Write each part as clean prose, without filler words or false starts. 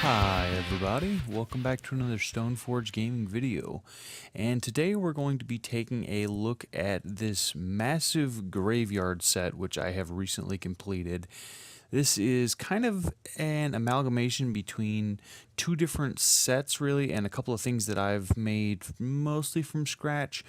Hi everybody, welcome back to another Stoneforge gaming video, and today we're going to be taking a look at this massive graveyard set which I have recently completed. This is kind of an amalgamation between two different sets really, and a couple of things that I've made mostly from scratch.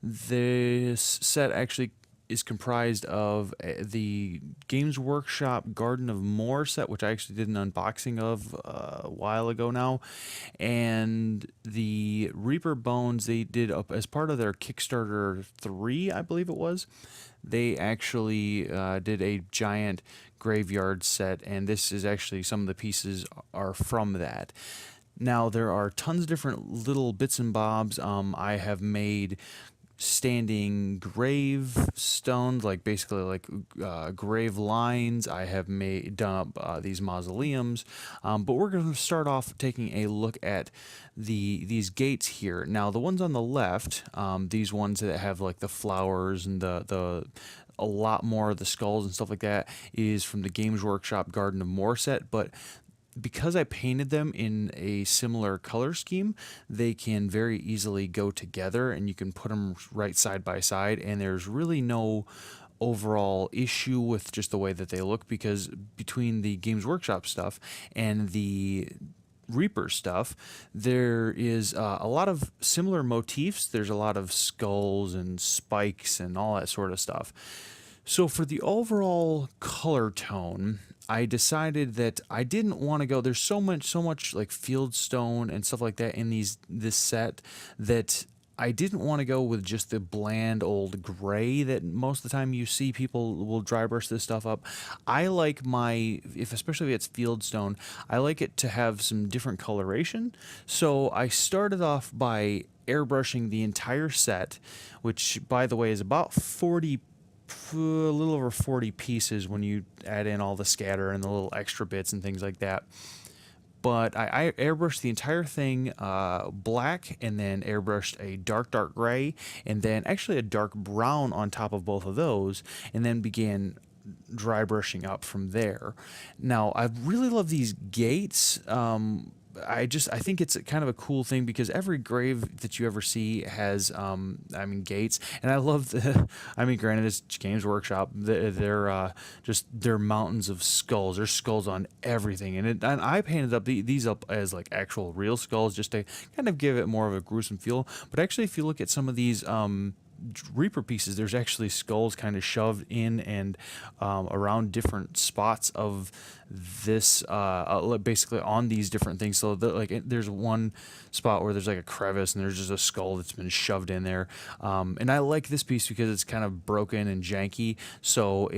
This set actually is comprised of the Games Workshop Garden of More set, which I actually did an unboxing of a while ago now, and the Reaper Bones they did up as part of their Kickstarter 3, I believe it was. They actually did a giant graveyard set, and this is actually some of the pieces are from that. Now there are tons of different little bits and bobs. I have made standing grave stones, like basically like grave lines. I have done up these mausoleums, but we're going to start off taking a look at these gates here. Now the ones on the left, these ones that have like the flowers and the a lot more of the skulls and stuff like that, is from the Games Workshop Garden of More set, but because I painted them in a similar color scheme, they can very easily go together, and you can put them right side by side, and there's really no overall issue with just the way that they look, because between the Games Workshop stuff and the Reaper stuff, there is a lot of similar motifs. There's a lot of skulls and spikes and all that sort of stuff. So for the overall color tone, I decided that I didn't want to go. There's so much like fieldstone and stuff like that in this set, that I didn't want to go with just the bland old gray that most of the time you see people will dry brush this stuff up. I like especially if it's fieldstone, I like it to have some different coloration. So I started off by airbrushing the entire set, which by the way is about a little over 40 pieces when you add in all the scatter and the little extra bits and things like that. But I airbrushed the entire thing black, and then airbrushed a dark gray, and then actually a dark brown on top of both of those, and then began dry brushing up from there. Now I really love these gates. I think it's kind of a cool thing, because every grave that you ever see has gates, and I love the granted it's Games Workshop, they're mountains of skulls. There's skulls on everything, and I painted up these up as like actual real skulls, just to kind of give it more of a gruesome feel. But actually, if you look at some of these Reaper pieces, there's actually skulls kind of shoved in and around different spots of this, basically on these different things. So there's one spot where there's like a crevice, and there's just a skull that's been shoved in there. And I like this piece because it's kind of broken and janky, so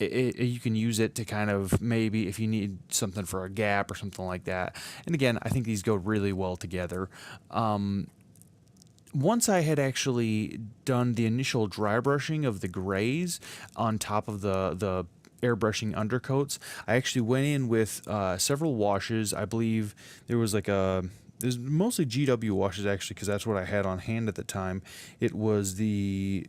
you can use it to kind of, maybe if you need something for a gap or something like that. And again, I think these go really well together. Once I had actually done the initial dry brushing of the grays on top of the airbrushing undercoats, I actually went in with several washes. I believe there's mostly GW washes, actually, because that's what I had on hand at the time. It was the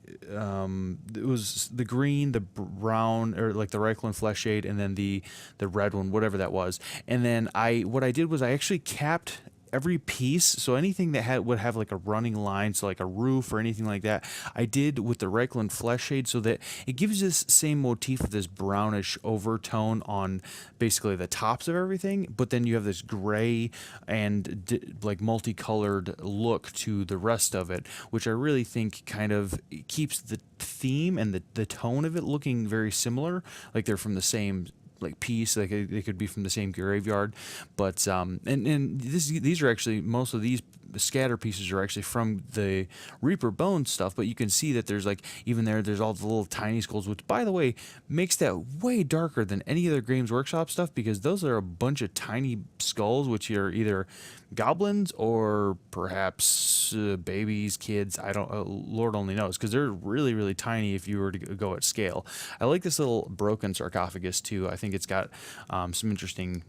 green, the brown, or like the Reikland Flesh Shade, and then the red one, whatever that was. And then what I did was I actually capped every piece, so anything that would have like a running line, so like a roof or anything like that, I did with the Reikland Flesh Shade, so that it gives this same motif of this brownish overtone on basically the tops of everything, but then you have this gray and like multicolored look to the rest of it, which I really think kind of keeps the theme and the tone of it looking very similar, like they're from the same like piece, like they could be from the same graveyard. But these are actually, most of these scatter pieces are actually from the Reaper Bone stuff, but you can see that there's like, even there's all the little tiny skulls, which by the way makes that way darker than any other Games Workshop stuff, because those are a bunch of tiny skulls, which are either goblins or perhaps babies, kids. I don't, Lord only knows, because they're really tiny if you were to go at scale. I like this little broken sarcophagus too. I think it's got some interesting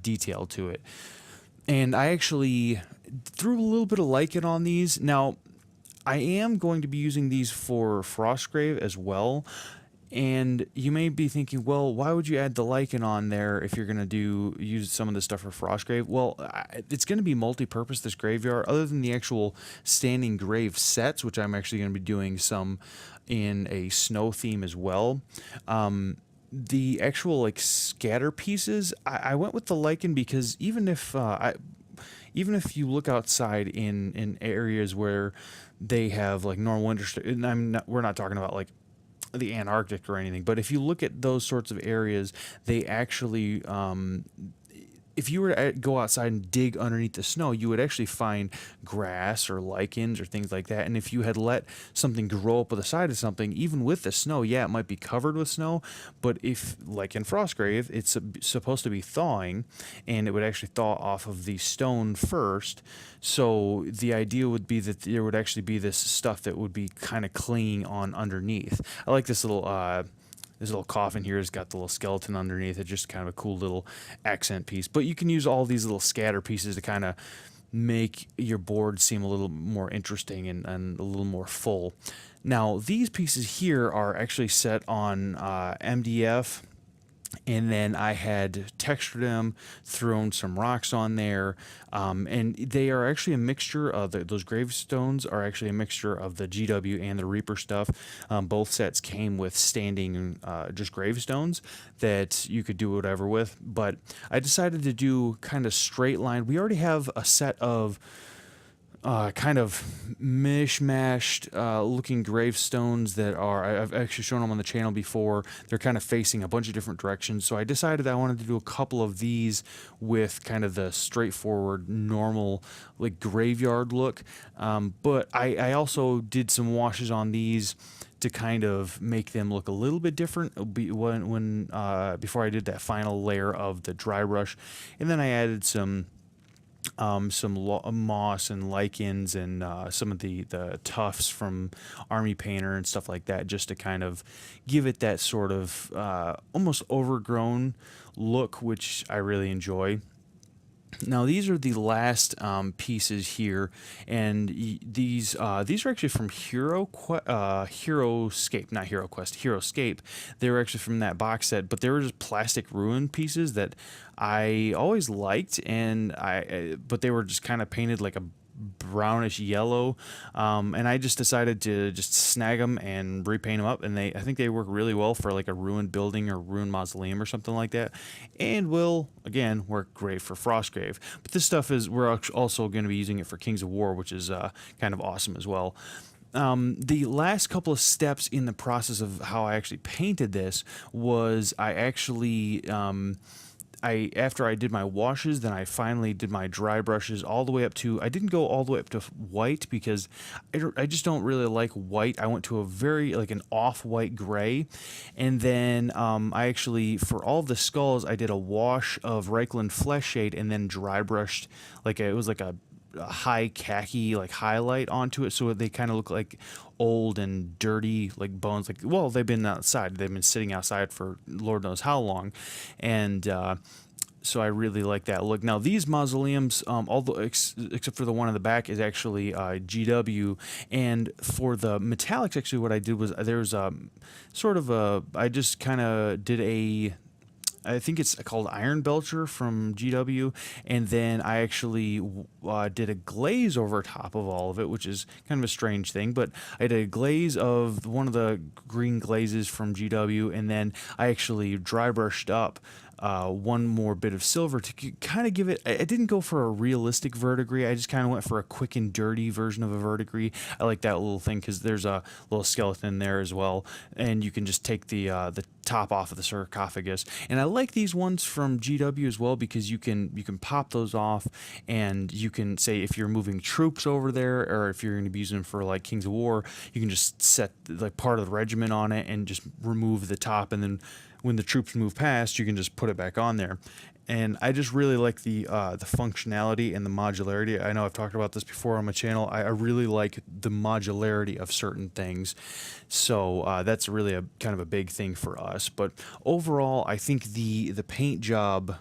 detail to it. And I actually threw a little bit of lichen on these. Now, I am going to be using these for Frostgrave as well. And you may be thinking, well, why would you add the lichen on there if you're going to use some of this stuff for Frostgrave? Well, it's going to be multi-purpose, this graveyard, other than the actual standing grave sets, which I'm actually going to be doing some in a snow theme as well. The actual like scatter pieces, I went with the lichen because even if you look outside in areas where they have like normal winter, and we're not talking about like the Antarctic or anything, but if you look at those sorts of areas, they actually, if you were to go outside and dig underneath the snow, you would actually find grass or lichens or things like that. And if you had let something grow up with the side of something, even with the snow, yeah, it might be covered with snow, but if, like in Frostgrave, it's supposed to be thawing, and it would actually thaw off of the stone first. So the idea would be that there would actually be this stuff that would be kind of clinging on underneath. I like this little coffin here has got the little skeleton underneath it, just kind of a cool little accent piece. But you can use all these little scatter pieces to kind of make your board seem a little more interesting and a little more full. Now, these pieces here are actually set on MDF, and then I had textured them, thrown some rocks on there, and they are actually a mixture of those gravestones are actually a mixture of the GW and the Reaper stuff. Both sets came with standing just gravestones that you could do whatever with, but I decided to do kind of straight line. We already have a set of kind of mishmashed looking gravestones that I've actually shown them on the channel before. They're kind of facing a bunch of different directions. So I decided I wanted to do a couple of these with kind of the straightforward, normal, like graveyard look. But I also did some washes on these to kind of make them look a little bit different before I did that final layer of the dry brush. And then I added some moss and lichens and some of the tufts from Army Painter and stuff like that, just to kind of give it that sort of almost overgrown look, which I really enjoy. Now these are the last pieces here, and these are actually from HeroScape, not HeroQuest, HeroScape. They were actually from that box set, but they were just plastic ruin pieces that I always liked, and but they were just kind of painted like a brownish yellow, and I just decided to just snag them and repaint them up, and I think they work really well for like a ruined building or ruined mausoleum or something like that, and will again work great for Frostgrave. But this stuff we're also going to be using it for Kings of War, which is kind of awesome as well. The last couple of steps in the process of how I actually painted this was I actually after I did my washes, then I finally did my dry brushes all the way up to, I didn't go all the way up to white because I just don't really like white. I went to a very, like an off-white gray. And then I actually, for all of the skulls, I did a wash of Reikland Flesh Shade and then dry brushed, it was like a high khaki like highlight onto it, so they kind of look like old and dirty like bones, like, well, they've been sitting outside for Lord knows how long, and so I really like that look. Now these mausoleums, except for the one in the back, is actually GW, and for the metallics, actually what I did was there's I just kind of did I think it's called Iron Belcher from GW, and then I actually did a glaze over top of all of it, which is kind of a strange thing, but I did a glaze of one of the green glazes from GW, and then I actually dry brushed up one more bit of silver to kind of give it. I didn't go for a realistic verdigris. I just kind of went for a quick and dirty version of a verdigris. I like that little thing because there's a little skeleton in there as well, and you can just take the top off of the sarcophagus. And I like these ones from GW as well because you can pop those off, and you can say if you're moving troops over there, or if you're going to be using them for like Kings of War, you can just set like part of the regiment on it and just remove the top, and then when the troops move past, you can just put it back on there. And I just really like the functionality and the modularity. I know I've talked about this before on my channel. I really like the modularity of certain things. So that's really a kind of a big thing for us. But overall, I think the paint job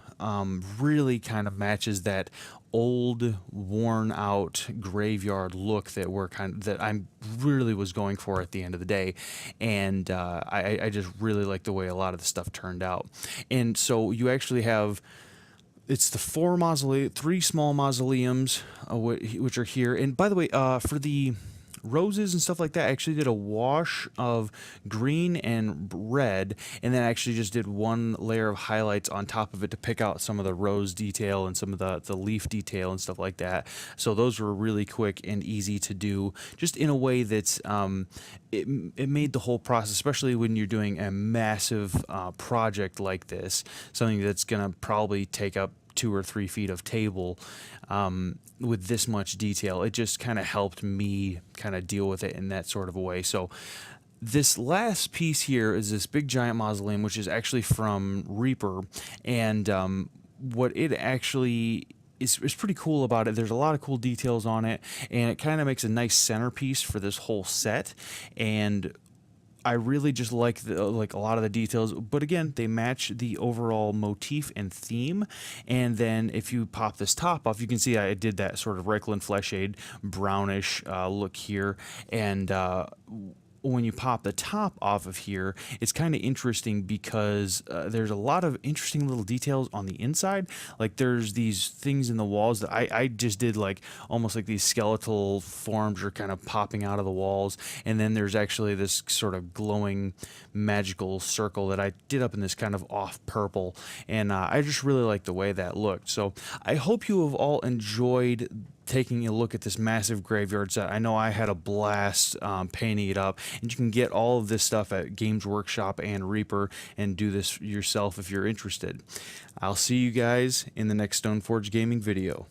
really kind of matches that old, worn out graveyard look that I really was going for at the end of the day. And I just really like the way a lot of the stuff turned out. And so you actually have, it's the three small mausoleums, which are here. And by the way, for the roses and stuff like that, I actually did a wash of green and red, and then I actually just did one layer of highlights on top of it to pick out some of the rose detail and some of the leaf detail and stuff like that. So those were really quick and easy to do, just in a way that's it made the whole process, especially when you're doing a massive project like this, something that's gonna probably take up 2 or 3 feet of table, with this much detail. It just kind of helped me kind of deal with it in that sort of a way. So this last piece here is this big giant mausoleum, which is actually from Reaper, and what it actually is pretty cool about it. There's a lot of cool details on it, and it kind of makes a nice centerpiece for this whole set. And I really just like a lot of the details, but again, they match the overall motif and theme. And then if you pop this top off, you can see I did that sort of Reikland Fleshade brownish look here, and when you pop the top off of here, it's kind of interesting because there's a lot of interesting little details on the inside. Like there's these things in the walls that I just did, like almost like these skeletal forms are kind of popping out of the walls. And then there's actually this sort of glowing magical circle that I did up in this kind of off purple. And I just really like the way that looked. So I hope you have all enjoyed taking a look at this massive graveyard set. I know I had a blast painting it up, and you can get all of this stuff at Games Workshop and Reaper and do this yourself if you're interested. I'll see you guys in the next Stoneforge Gaming video.